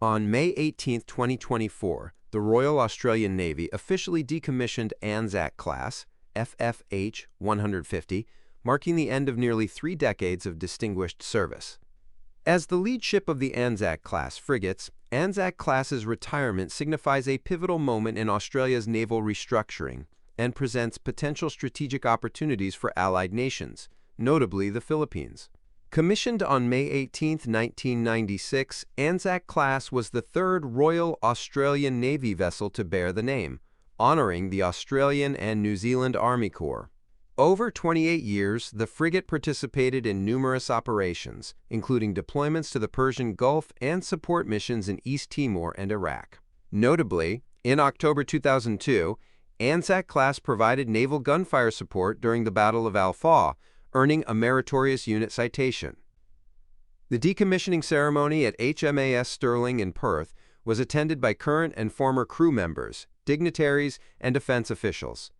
On May 18, 2024, the Royal Australian Navy officially decommissioned Anzac-class, FFH 150, marking the end of nearly 3 decades of distinguished service. As the lead ship of the Anzac-class frigates, Anzac-class's retirement signifies a pivotal moment in Australia's naval restructuring and presents potential strategic opportunities for allied nations, notably the Philippines. Commissioned on May 18, 1996, Anzac-class was the third Royal Australian Navy vessel to bear the name, honoring the Australian and New Zealand Army Corps. Over 28 years, the frigate participated in numerous operations, including deployments to the Persian Gulf and support missions in East Timor and Iraq. Notably, in October 2002, Anzac-class provided naval gunfire support during the Battle of Al-Faw, earning a meritorious unit citation. The decommissioning ceremony at HMAS Sterling in Perth was attended by current and former crew members, dignitaries, and defense officials.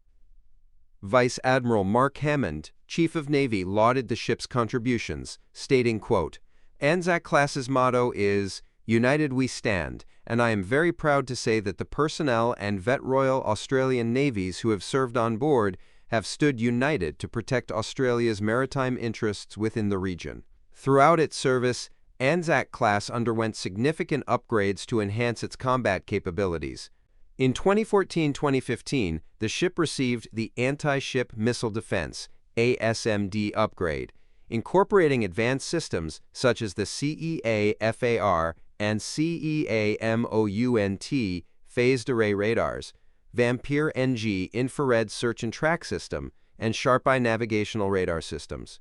Vice Admiral Mark Hammond, Chief of Navy, lauded the ship's contributions, stating, quote, "Anzac-class's motto is, 'United we stand,' and I am very proud to say that the personnel and vet Royal Australian Navies who have served on board have stood united to protect Australia's maritime interests within the region." Throughout its service, Anzac-class underwent significant upgrades to enhance its combat capabilities. In 2014-2015, the ship received the Anti-Ship Missile Defense (ASMD) upgrade, incorporating advanced systems such as the CEA-FAR and CEA-MOUNT phased array radars, Vampire NG infrared search and track system, and Sharp-Eye navigational radar systems.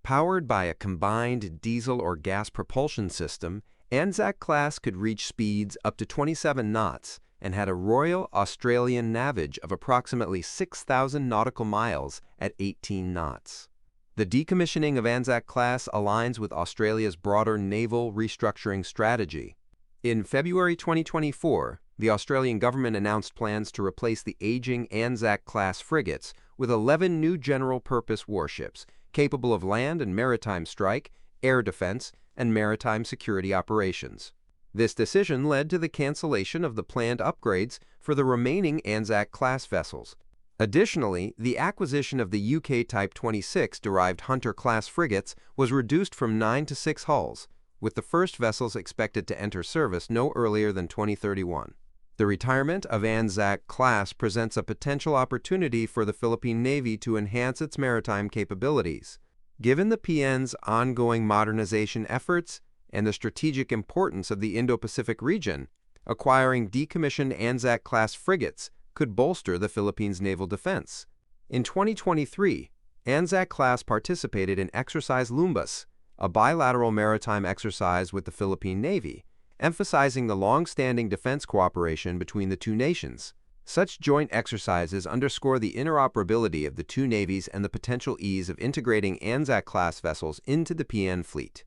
Powered by a combined diesel or gas propulsion system, Anzac-class could reach speeds up to 27 knots and had a Royal Australian navigation of approximately 6,000 nautical miles at 18 knots. The decommissioning of Anzac-class aligns with Australia's broader naval restructuring strategy. In February 2024, the Australian government announced plans to replace the aging Anzac-class frigates with 11 new general-purpose warships capable of land and maritime strike, air defense, and maritime security operations. This decision led to the cancellation of the planned upgrades for the remaining Anzac-class vessels. Additionally, the acquisition of the UK Type 26 derived Hunter-class frigates was reduced from 9 to 6 hulls, with the first vessels expected to enter service no earlier than 2031. The retirement of Anzac-class presents a potential opportunity for the Philippine Navy to enhance its maritime capabilities. Given the PN's ongoing modernization efforts and the strategic importance of the Indo-Pacific region, acquiring decommissioned Anzac-class frigates could bolster the Philippines' naval defense. In 2023, Anzac-class participated in Exercise Lumbus, a bilateral maritime exercise with the Philippine Navy, emphasizing the long-standing defense cooperation between the two nations. Such joint exercises underscore the interoperability of the two navies and the potential ease of integrating Anzac-class vessels into the PN fleet.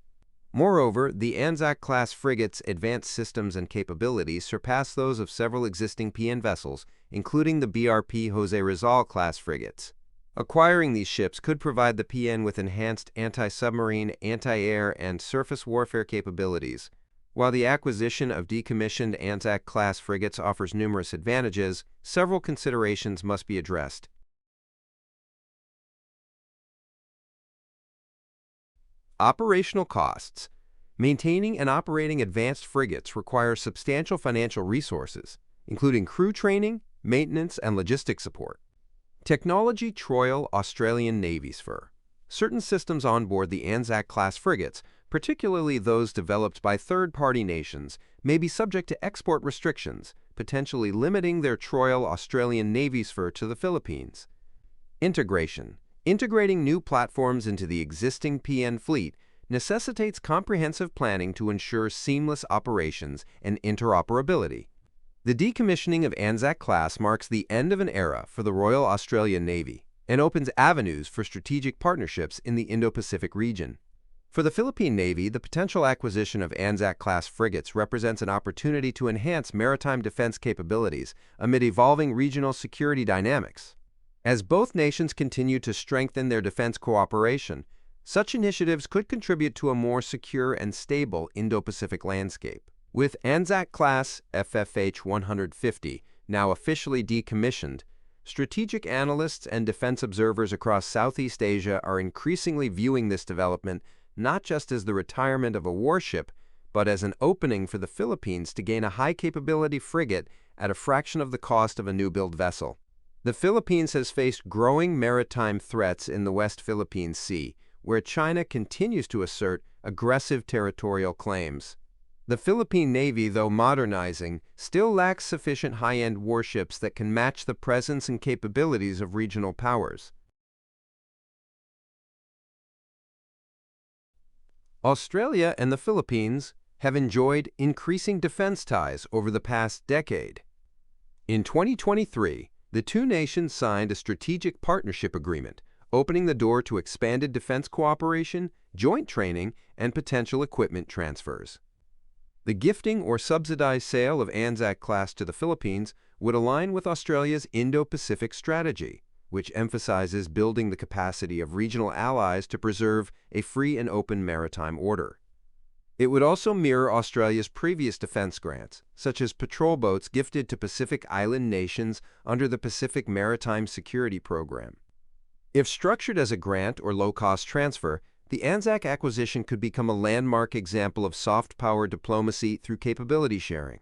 Moreover, the Anzac-class frigates' advanced systems and capabilities surpass those of several existing PN vessels, including the BRP Jose Rizal-class frigates. Acquiring these ships could provide the PN with enhanced anti-submarine, anti-air, and surface warfare capabilities. While the acquisition of decommissioned Anzac-class frigates offers numerous advantages, several considerations must be addressed. Operational costs. Maintaining and operating advanced frigates requires substantial financial resources, including crew training, maintenance, and logistics support. Technology Royal Australian Navy's fur. Certain systems on board the Anzac-class frigates, particularly those developed by third-party nations, may be subject to export restrictions, potentially limiting their Royal Australian Navy's fur to the Philippines. Integration. Integrating new platforms into the existing PN fleet necessitates comprehensive planning to ensure seamless operations and interoperability. The decommissioning of Anzac-class marks the end of an era for the Royal Australian Navy and opens avenues for strategic partnerships in the Indo-Pacific region. For the Philippine Navy, the potential acquisition of Anzac-class frigates represents an opportunity to enhance maritime defense capabilities amid evolving regional security dynamics. As both nations continue to strengthen their defense cooperation, Such initiatives could contribute to a more secure and stable Indo-Pacific landscape. With Anzac-class FFH 150 now officially decommissioned, strategic analysts and defense observers across Southeast Asia are increasingly viewing this development not just as the retirement of a warship, but as an opening for the Philippines to gain a high-capability frigate at a fraction of the cost of a new-build vessel. The Philippines has faced growing maritime threats in the West Philippine Sea, where China continues to assert aggressive territorial claims. The Philippine Navy, though modernizing, still lacks sufficient high-end warships that can match the presence and capabilities of regional powers. Australia and the Philippines have enjoyed increasing defense ties over the past decade. In 2023, the two nations signed a strategic partnership agreement, opening the door to expanded defense cooperation, joint training, and potential equipment transfers. The gifting or subsidized sale of Anzac-class to the Philippines would align with Australia's Indo-Pacific strategy, which emphasizes building the capacity of regional allies to preserve a free and open maritime order. It would also mirror Australia's previous defense grants, such as patrol boats gifted to Pacific Island nations under the Pacific Maritime Security Program. If structured as a grant or low-cost transfer, the Anzac acquisition could become a landmark example of soft power diplomacy through capability sharing.